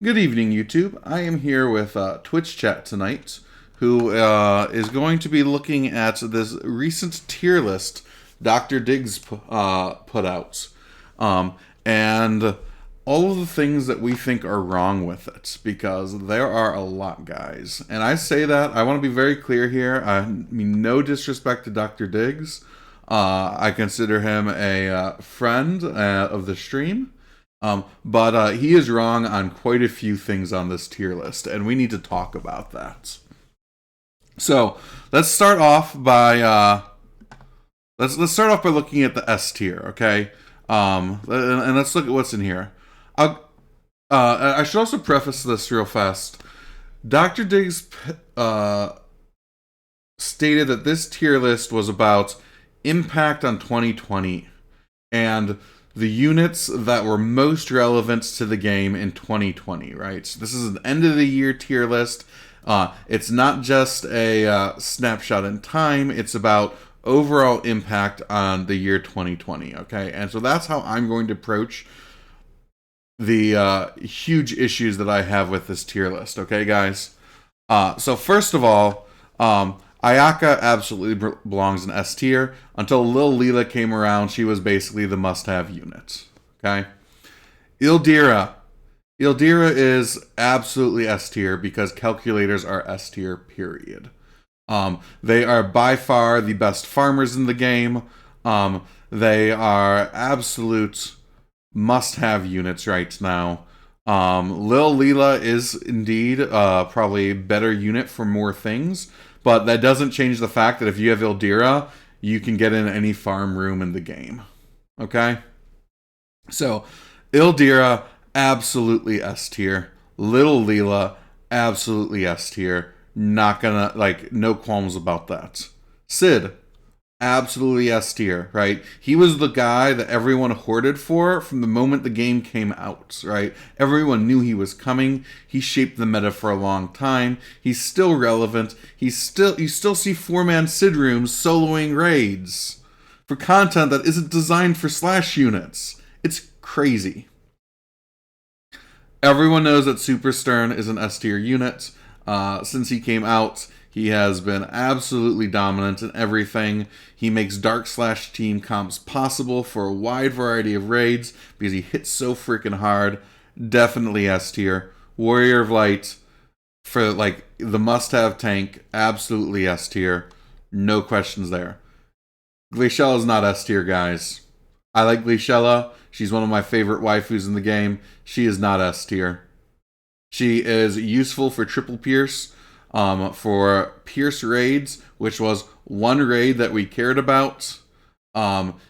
Good evening, YouTube. I am here with Twitch Chat tonight, who is going to be looking at this recent tier list Dr. Diggs put out, and all of the things that we think are wrong with it, because there are a lot, guys. And I say that, I want to be very clear here. I mean, no disrespect to Dr. Diggs. I consider him a friend of the stream. But he is wrong on quite a few things on this tier list, and we need to talk about that. So let's start off by let's start off by looking at the S tier, okay? And let's look at what's in here. I should also preface this real fast. Dr. Diggs stated that this tier list was about impact on 2020 and the units that were most relevant to the game in 2020, right? So this is an end of the year tier list. It's not just a snapshot in time, it's about overall impact on the year 2020, okay? And so that's how I'm going to approach the huge issues that I have with this tier list, okay, guys? So first of all, Ayaka absolutely belongs in S tier. Until Lil Leela came around, she was basically the must-have unit. Okay? Ildira. Ildira is absolutely S tier because calculators are S tier, period. They are by far the best farmers in the game. They are absolute must-have units right now. Lil Leela is indeed probably a better unit for more things. But that doesn't change the fact that if you have Ildira, you can get in any farm room in the game. Okay? So, Ildira, absolutely S tier. Little Leela, absolutely S tier. Not gonna, no qualms about that. Sid, absolutely S tier, right? He was the guy that everyone hoarded for from the moment the game came out, right? Everyone knew he was coming. He shaped the meta for a long time. He's still relevant. You still see 4-man Sid rooms soloing raids for content that isn't designed for slash units. It's crazy. Everyone knows that Super Stern is an S tier unit. Since he came out, he has been absolutely dominant in everything. He makes dark slash team comps possible for a wide variety of raids because he hits so freaking hard. Definitely S tier. Warrior of Light for the must-have tank, absolutely S tier. No questions there. Glaciella is not S tier, guys. I like Glaciella. She's one of my favorite waifus in the game. She is not S tier. She is useful for triple pierce. For Pierce raids, which was one raid that we cared about.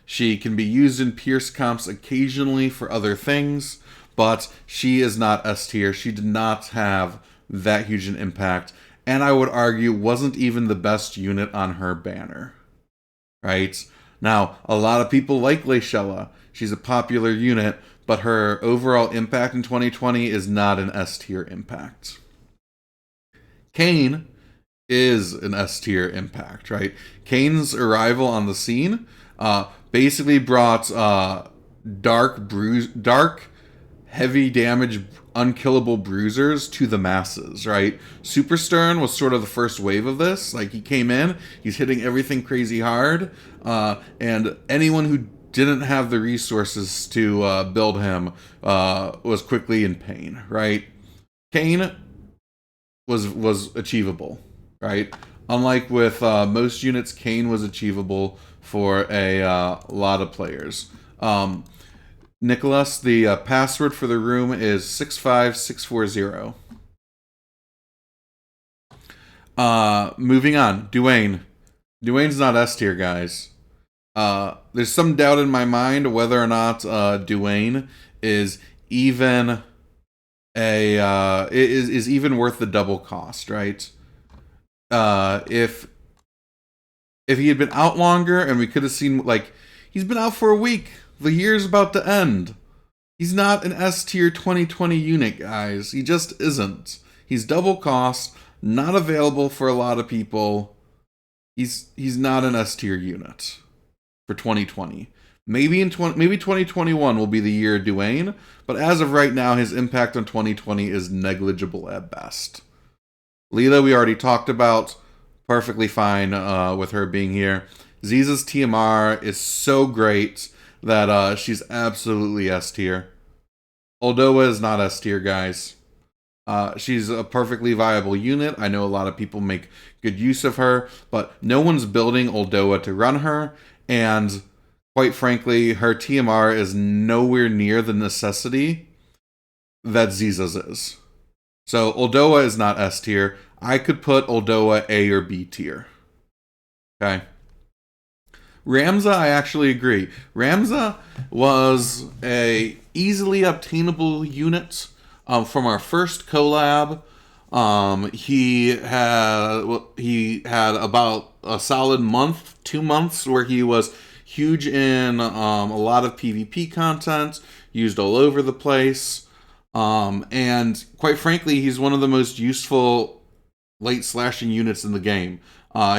She can be used in Pierce comps occasionally for other things, but she is not S tier. She did not have that huge an impact, and I would argue wasn't even the best unit on her banner. Right? Now, a lot of people like Glaciella. She's a popular unit, but her overall impact in 2020 is not an S tier impact. Kayn is an S tier impact, right? Kayn's arrival on the scene basically brought dark, heavy damage, unkillable bruisers to the masses, right? Super Stern was sort of the first wave of this. Like, he came in, he's hitting everything crazy hard, and anyone who didn't have the resources to build him was quickly in pain, right? Kayn was achievable, right? Unlike with most units, Kayn was achievable for a lot of players. Nicholas, the password for the room is 65640. Moving on, Dwayne. Dwayne's not S tier, guys. There's some doubt in my mind whether or not Dwayne is even is even worth the double cost, right? If he had been out longer and we could have seen, he's been out for a week. The year's about to end. He's not an S tier 2020 unit, guys. He just isn't. He's double cost, not available for a lot of people. He's not an S tier unit for 2020. Maybe 2021 will be the year of Dwayne, but as of right now, his impact on 2020 is negligible at best. Leela, we already talked about. Perfectly fine with her being here. Ziza's TMR is so great that she's absolutely S tier. Uldoa is not S tier, guys. She's a perfectly viable unit. I know a lot of people make good use of her, but no one's building Uldoa to run her, and quite frankly, her TMR is nowhere near the necessity that Ziza's is. So Uldoa is not S tier. I could put Uldoa A or B tier. Okay. Ramza, I actually agree. Ramza was a easily obtainable unit from our first collab. He had about a solid month, 2 months, where he was huge in a lot of PvP content, used all over the place. And quite frankly, he's one of the most useful late slashing units in the game.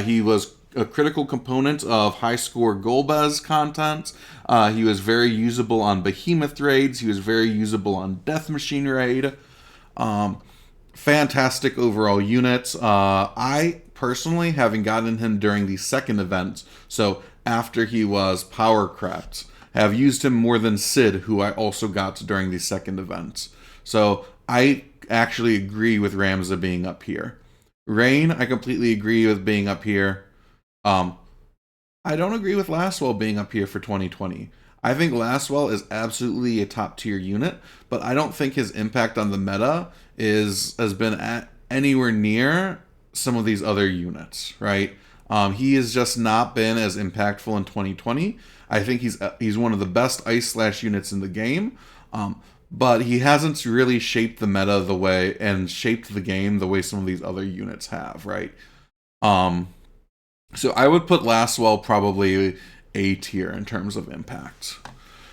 He was a critical component of high score Golbez content. He was very usable on Behemoth raids. He was very usable on Death Machine raid. Fantastic overall unit. I personally, having gotten him during the second event, so after he was power crept, have used him more than Sid, who I also got during the second event. So I actually agree with Ramza being up here. Rain, I completely agree with being up here. I don't agree with Lastwell being up here for 2020. I think Lastwell is absolutely a top tier unit, but I don't think his impact on the meta has been at anywhere near some of these other units, right? He has just not been as impactful in 2020. I think he's one of the best Ice Slash units in the game, but he hasn't really shaped the meta the way and shaped the game the way some of these other units have, right? So I would put Lastwell probably A tier in terms of impact.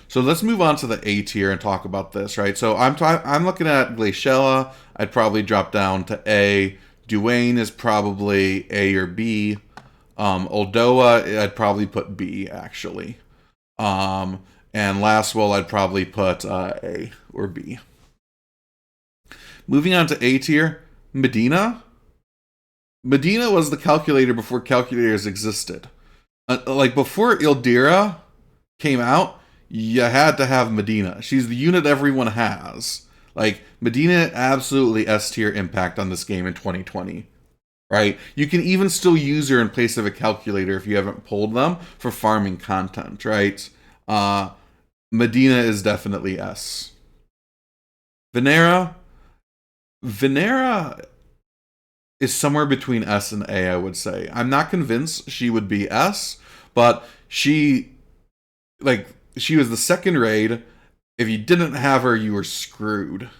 So let's move on to the A tier and talk about this, right? So I'm looking at Glaciella. I'd probably drop down to A. Dwayne is probably A or B. Uldoa, I'd probably put B, actually. And Lastwell, I'd probably put A or B. Moving on to A tier, Medina. Medina was the calculator before calculators existed. Like before Ildira came out, you had to have Medina. She's the unit everyone has. Like Medina, absolutely S tier impact on this game in 2020. Right? You can even still use her in place of a calculator if you haven't pulled them for farming content, right? Medina is definitely S. Venera is somewhere between S and A, I would say. I'm not convinced she would be S, but she was the second raid. If you didn't have her, you were screwed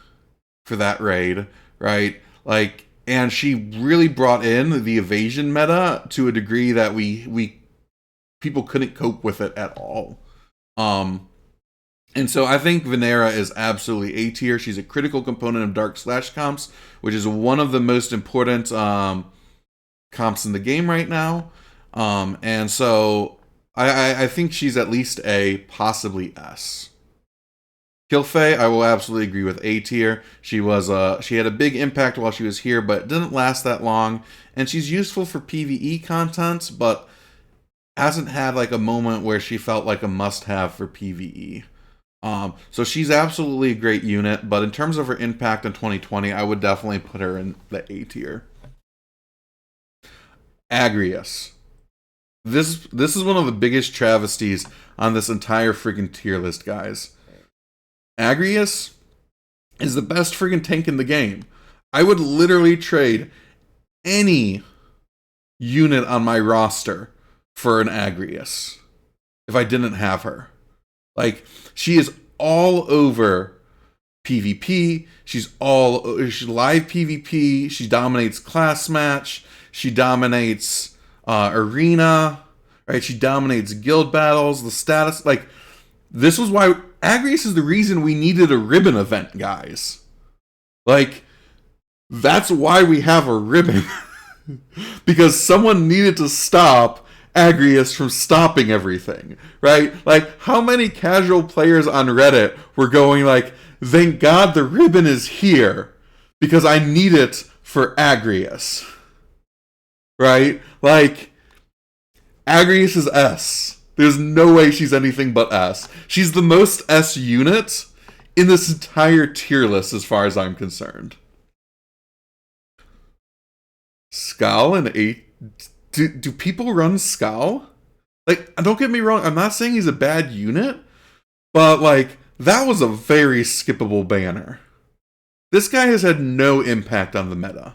for that raid, right? Like, and she really brought in the evasion meta to a degree that we people couldn't cope with it at all. And so I think Venera is absolutely A tier. She's a critical component of Dark Slash comps, which is one of the most important comps in the game right now. And so I think she's at least A, possibly S. Kilfei, I will absolutely agree with A tier. She had a big impact while she was here, but it didn't last that long. And she's useful for PvE content, but hasn't had like a moment where she felt like a must-have for PvE. So she's absolutely a great unit, but in terms of her impact in 2020, I would definitely put her in the A tier. Agrius. This is one of the biggest travesties on this entire freaking tier list, guys. Agrius is the best freaking tank in the game. I would literally trade any unit on my roster for an Agrius if I didn't have her. Like, she is all over PvP. She's live PvP. She dominates class match. She dominates arena. Right? She dominates guild battles. The status, like, this was why Agrius is the reason we needed a ribbon event, guys. Like, that's why we have a ribbon. Because someone needed to stop Agrius from stopping everything, right? Like, how many casual players on Reddit were going like, thank God the ribbon is here, because I need it for Agrius. Right? Like, Agrius is S. There's no way she's anything but S. She's the most S unit in this entire tier list as far as I'm concerned. Skal and A. Do people run Skal? Like, don't get me wrong, I'm not saying he's a bad unit, but, like, that was a very skippable banner. This guy has had no impact on the meta.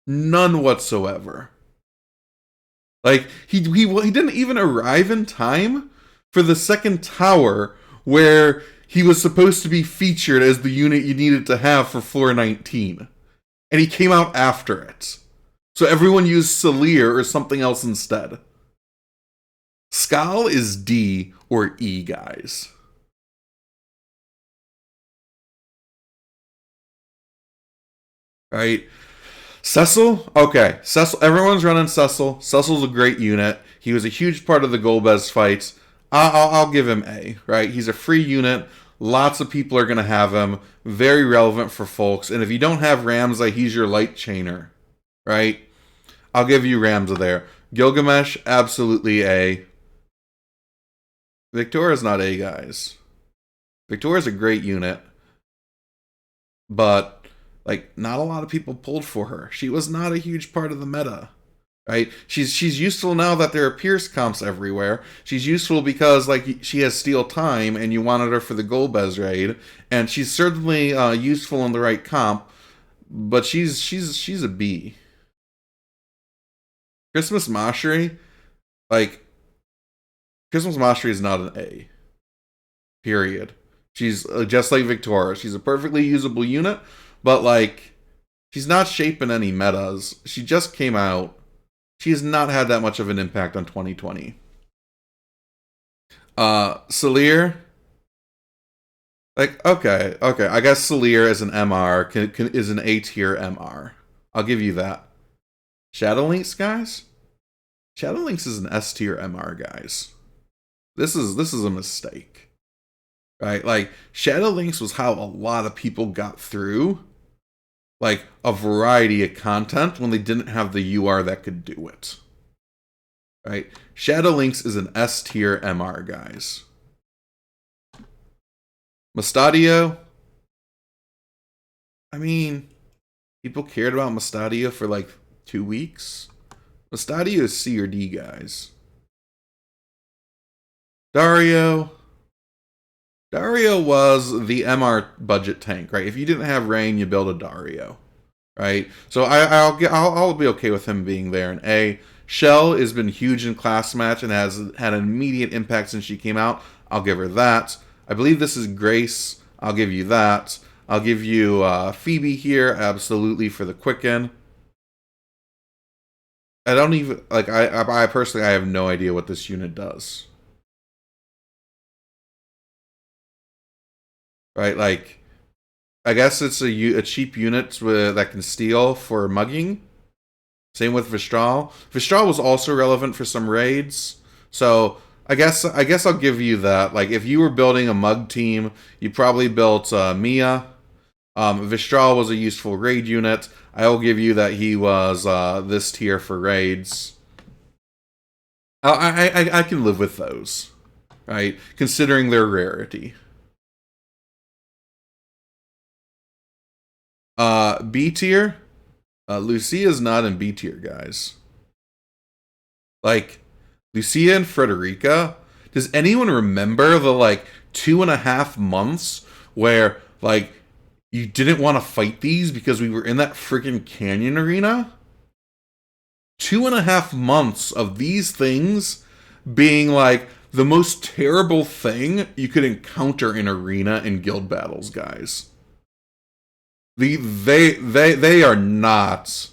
None whatsoever. Like, he didn't even arrive in time for the second tower, where he was supposed to be featured as the unit you needed to have for floor 19. And he came out after it. So everyone used Salir or something else instead. Skal is D or E, guys. Right? Cecil? Okay. Cecil. Everyone's running Cecil. Cecil's a great unit. He was a huge part of the Golbez fights. I'll give him A, right? He's a free unit. Lots of people are going to have him. Very relevant for folks. And if you don't have Ramza, he's your light chainer, right? I'll give you Ramza there. Gilgamesh, absolutely A. Victoria's not A, guys. Victoria's a great unit. But, like, not a lot of people pulled for her. She was not a huge part of the meta. Right? She's useful now that there are Pierce comps everywhere. She's useful because, like, she has Steal Time and you wanted her for the Golbez raid. And she's certainly useful in the right comp. But she's a B. Christmas Mashri, like, Christmas Mashri is not an A. Period. She's just like Victoria. She's a perfectly usable unit, but, like, she's not shaping any metas. She just came out. She has not had that much of an impact on 2020. Salir, like, okay. I guess Salir is an MR, is an A tier MR. I'll give you that. Shadowlynx, guys? Shadowlynx is an S tier MR, guys. This is a mistake. Right? Like, Shadowlynx was how a lot of people got through, like, a variety of content when they didn't have the UR that could do it. Right? Shadowlynx is an S tier MR, guys. Mustadio, I mean, people cared about Mustadio for like 2 weeks. Mustadio is C or D, guys. Dario was the MR budget tank, right? If you didn't have Rain, you build a Dario, right? So I'll be okay with him being there. And A, Shell has been huge in class match and has had an immediate impact since she came out. I'll give her that. I believe this is Grace. I'll give you that. I'll give you Phoebe here, absolutely, for the Quicken. I don't even, like, I personally, I have no idea what this unit does. Right, like, I guess it's a cheap unit that can steal for mugging. Same with Vistral. Vistral was also relevant for some raids. So I guess I'll give you that. Like, if you were building a mug team, you probably built Mia. Vistral was a useful raid unit. I will give you that he was this tier for raids. I can live with those, right? Considering their rarity. B tier. Lucia's not in B tier, guys. Like, Lucia and Frederica. Does anyone remember the, like, 2.5 months where, like, you didn't want to fight these because we were in that freaking canyon arena? 2.5 months of these things being, like, the most terrible thing you could encounter in arena and guild battles, guys. They are not.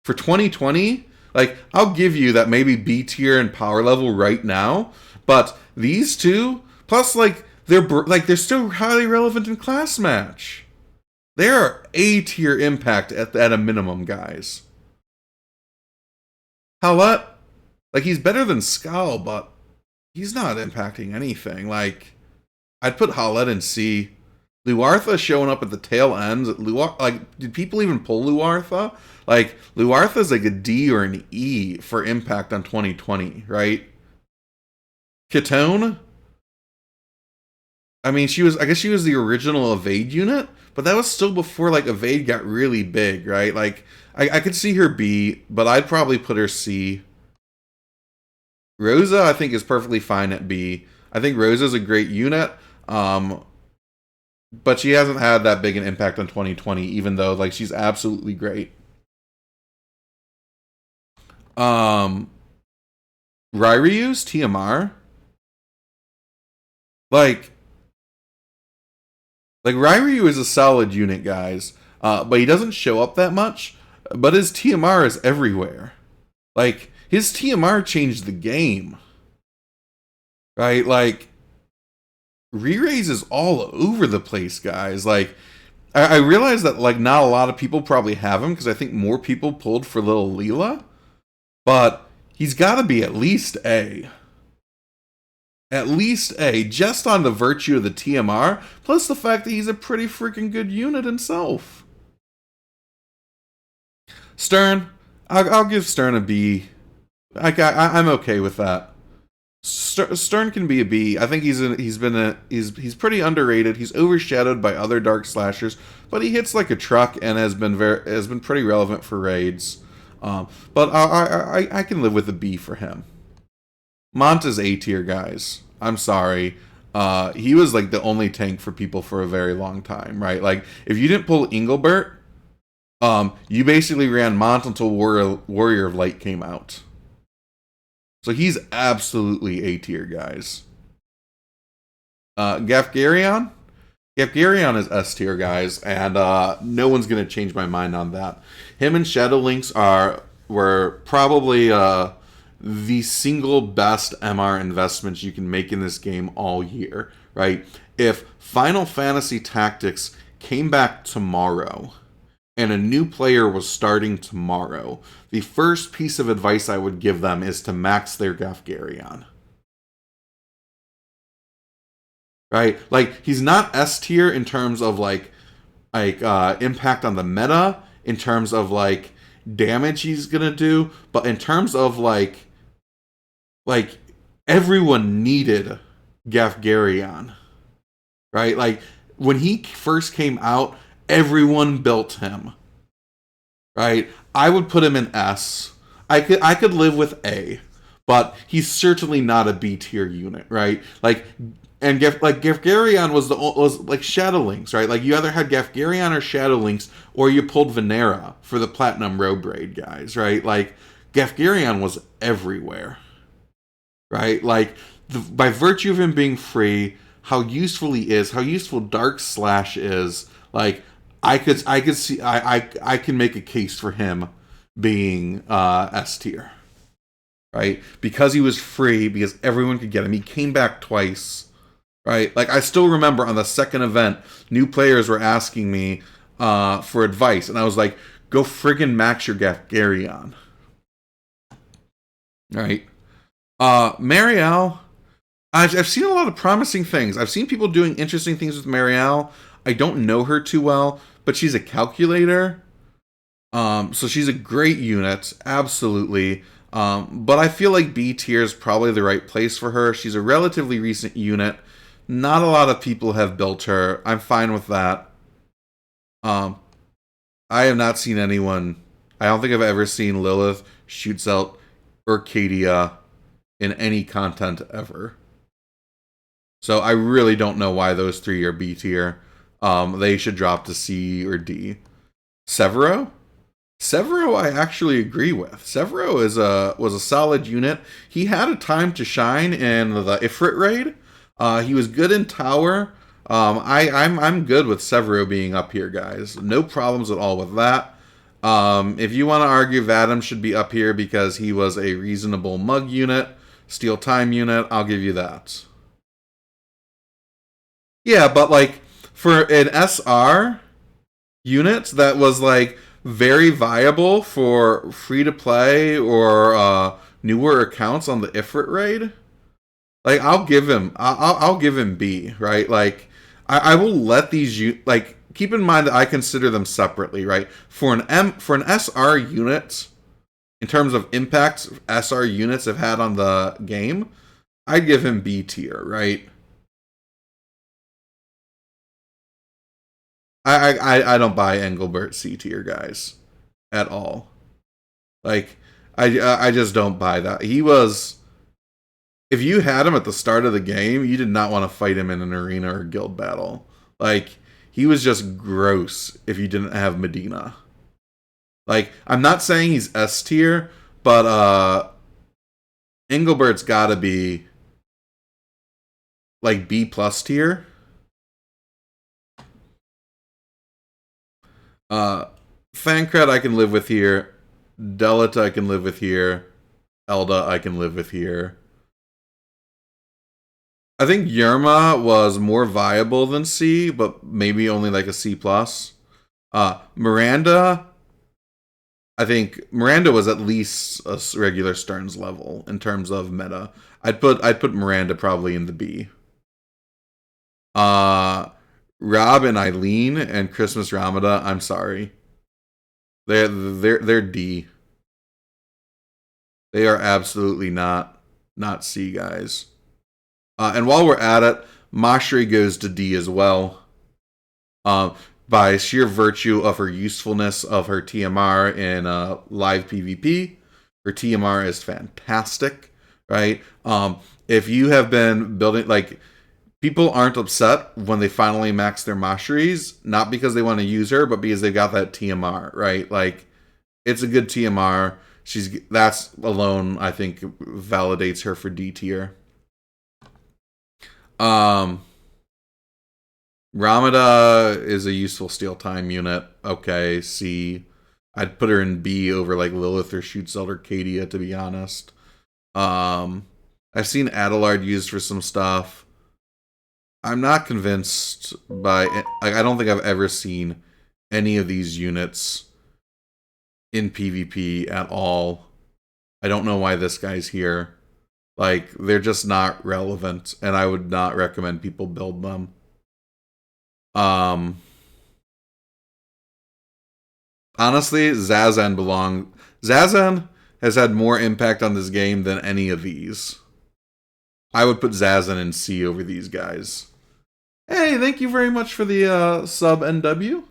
For 2020, like, I'll give you that maybe B tier and power level right now, but these two, plus, like, they're still highly relevant in class match. They are A tier impact at a minimum, guys. Howlett, Like, he's better than Skull, but he's not impacting anything. Like, I'd put Howlett in C. Luartha showing up at the tail ends. Like, did people even pull Luartha? Like, Luartha's like a D or an E for impact on 2020, right? Kitone? I mean, I guess she was the original Evade unit, but that was still before, like, Evade got really big, right? Like, I could see her B, but I'd probably put her C. Rosa, I think, is perfectly fine at B. I think Rosa's a great unit, but she hasn't had that big an impact on 2020, even though, like, she's absolutely great. Ryryu's TMR? Like Ryryu is a solid unit, guys, but he doesn't show up that much, but his TMR is everywhere. Like, his TMR changed the game. Right? Like, re-raise is all over the place, guys. Like, I realize that, like, not a lot of people probably have him, because I think more people pulled for Lil Leela, but he's got to be at least A. At least A, just on the virtue of the TMR, plus the fact that he's a pretty freaking good unit himself. Stern, I'll give Stern a B. I'm okay with that. Stern can be a B. I think he's pretty underrated. He's overshadowed by other dark slashers, but he hits like a truck and has been pretty relevant for raids. But I can live with a B for him. Mont is A tier, guys. I'm sorry. He was like the only tank for people for a very long time, right? Like, if you didn't pull Engelbert, you basically ran Mont until Warrior of Light came out. So he's absolutely A tier, guys. Gafgarion? Gafgarion is S tier, guys, and no one's gonna change my mind on that. Him and Shadow Lynx were probably the single best MR investments you can make in this game all year, right? If Final Fantasy Tactics came back tomorrow and a new player was starting tomorrow, the first piece of advice I would give them is to max their Gafgarion. Right? Like, he's not S tier in terms of like impact on the meta, in terms of like damage he's gonna do, but in terms of like everyone needed Gafgarion. Right? Like, when he first came out, everyone built him. Right? I would put him in S. I could live with A, but he's certainly not a B tier unit, right? Like, and Gafgarion was like Shadow Lynx, right? Like, you either had Gafgarion or Shadow Lynx, or you pulled Venera for the Platinum Robe Raid guys, right? Like, Gafgarion was everywhere, right? Like, by virtue of him being free, how useful he is, how useful Dark Slash is, like, I can make a case for him being S tier, right? Because he was free, because everyone could get him. He came back twice, right? Like, I still remember on the second event, new players were asking me for advice, and I was like, go friggin' max your Gafgarion. Right? Marielle, I've seen a lot of promising things. I've seen people doing interesting things with Marielle. I don't know her too well, but she's a calculator. So she's a great unit, absolutely. But I feel like B tier is probably the right place for her. She's a relatively recent unit. Not a lot of people have built her. I'm fine with that. I have not seen anyone. I don't think I've ever seen Lilith, Shoots Out, or Kadia in any content ever. So I really don't know why those three are B tier. They should drop to C or D. Severo? Severo I actually agree with. Severo was a solid unit. He had a time to shine in the Ifrit raid. He was good in tower. I'm good with Severo being up here, guys. No problems at all with that. If you want to argue Vadim should be up here because he was a reasonable mug unit, Steel Time unit, I'll give you that. Yeah, but like, for an SR unit that was like very viable for free to play or newer accounts on the Ifrit raid, like I'll give him B, right? Like I will let these like keep in mind that I consider them separately, right? For an SR unit, in terms of impact SR units have had on the game, I'd give him B tier, right? I don't buy Engelbert C tier, guys, at all. Like I just don't buy that. He was, if you had him at the start of the game, you did not want to fight him in an arena or guild battle. Like he was just gross if you didn't have Medina. Like I'm not saying he's S tier, but Engelbert's got to be like B plus tier. Fancred I can live with here. Delita I can live with here. Elda I can live with here. I think Yerma was more viable than C, but maybe only like a C plus. Miranda, I think Miranda was at least a regular Stearns level in terms of meta. I'd put Miranda probably in the B. Rob and Eileen and Christmas Ramada, I'm sorry. They're D. They are absolutely not C, guys. And while we're at it, Mashri goes to D as well. By sheer virtue of her usefulness of her TMR in live PvP. Her TMR is fantastic, right? If you have been building, like, people aren't upset when they finally max their Mashris, not because they want to use her, but because they've got that TMR, right? Like, it's a good TMR. That's alone, I think, validates her for D tier. Ramada is a useful steal time unit. Okay, C. I'd put her in B over like Lilith or Shoot Zelda Arcadia, to be honest. I've seen Adelard used for some stuff. I'm not convinced by, like, I don't think I've ever seen any of these units in PvP at all. I don't know why this guy's here. Like, they're just not relevant, and I would not recommend people build them. Honestly, Zazan has had more impact on this game than any of these. I would put Zazan in C over these guys. Hey, thank you very much for the sub, NW.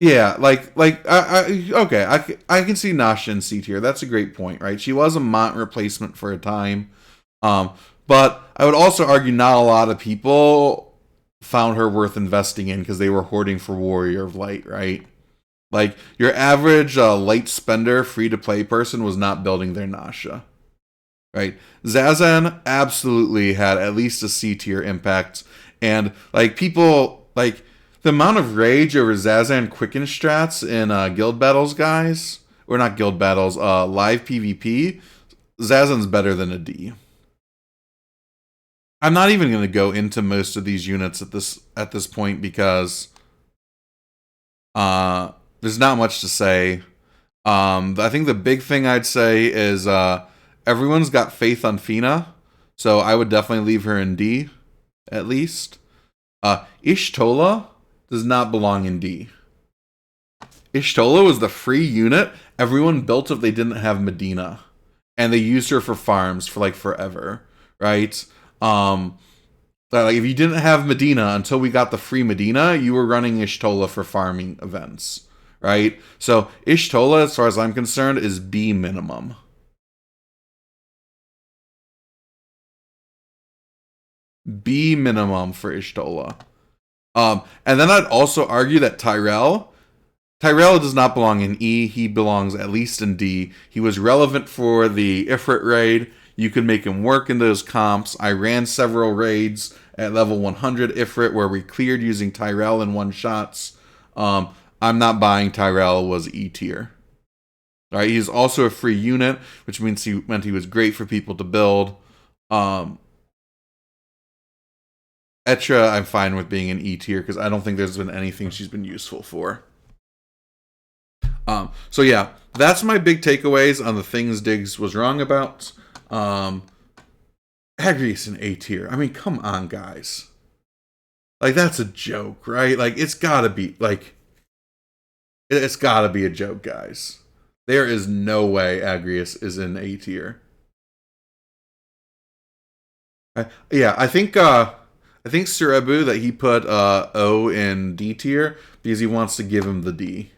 Yeah, okay, I can see Nasha in C tier. That's a great point, right? She was a Mont replacement for a time, but I would also argue not a lot of people found her worth investing in because they were hoarding for Warrior of Light, right? Like your average light spender, free to play person was not building their Nasha, right? Zazan absolutely had at least a C tier impact, and like people like the amount of rage over Zazan quicken strats in guild battles, guys, or not guild battles, live PvP. Zazan's better than a D. I'm not even going to go into most of these units at this point because there's not much to say. I think the big thing I'd say is everyone's got faith on Fina, so I would definitely leave her in D, at least. Ishtola does not belong in D. Ishtola was the free unit everyone built if they didn't have Medina, and they used her for farms for like forever, right? Like if you didn't have Medina until we got the free Medina, you were running Ishtola for farming events, right? So Ishtola, as far as I'm concerned, is B minimum. B minimum for Ishtola. And then I'd also argue that Tyrell does not belong in E. He belongs at least in D. He was relevant for the Ifrit raid. You could make him work in those comps. I ran several raids at level 100 Ifrit where we cleared using Tyrell in one shots. I'm not buying Tyrell was E tier. All right, he's also a free unit, which means he was great for people to build. Etra, I'm fine with being an E tier because I don't think there's been anything she's been useful for. So yeah, that's my big takeaways on the things Diggs was wrong about. Agrius in A tier. I mean, come on, guys. Like, that's a joke, right? Like, it's gotta be a joke, guys. There is no way Agrius is in A tier. Yeah, I think Surebu that he put O in D tier because he wants to give him the D.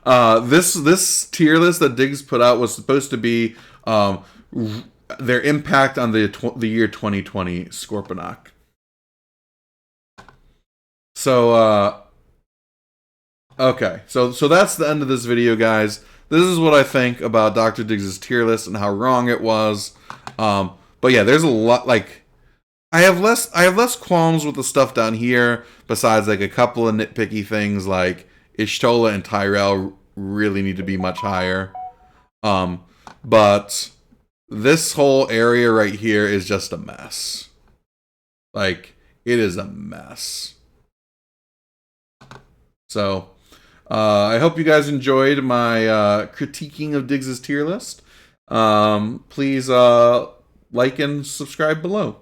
This tier list that Diggs put out was supposed to be their impact on the year 2020 Scorponok. So okay, so that's the end of this video, guys. This is what I think about Dr. Diggs' tier list and how wrong it was. But yeah, there's a lot. Like, I have less qualms with the stuff down here. Besides, like, a couple of nitpicky things, like Y'shtola and Tyrell really need to be much higher. But this whole area right here is just a mess. Like, it is a mess. So, I hope you guys enjoyed my critiquing of Diggs' tier list. Please like and subscribe below.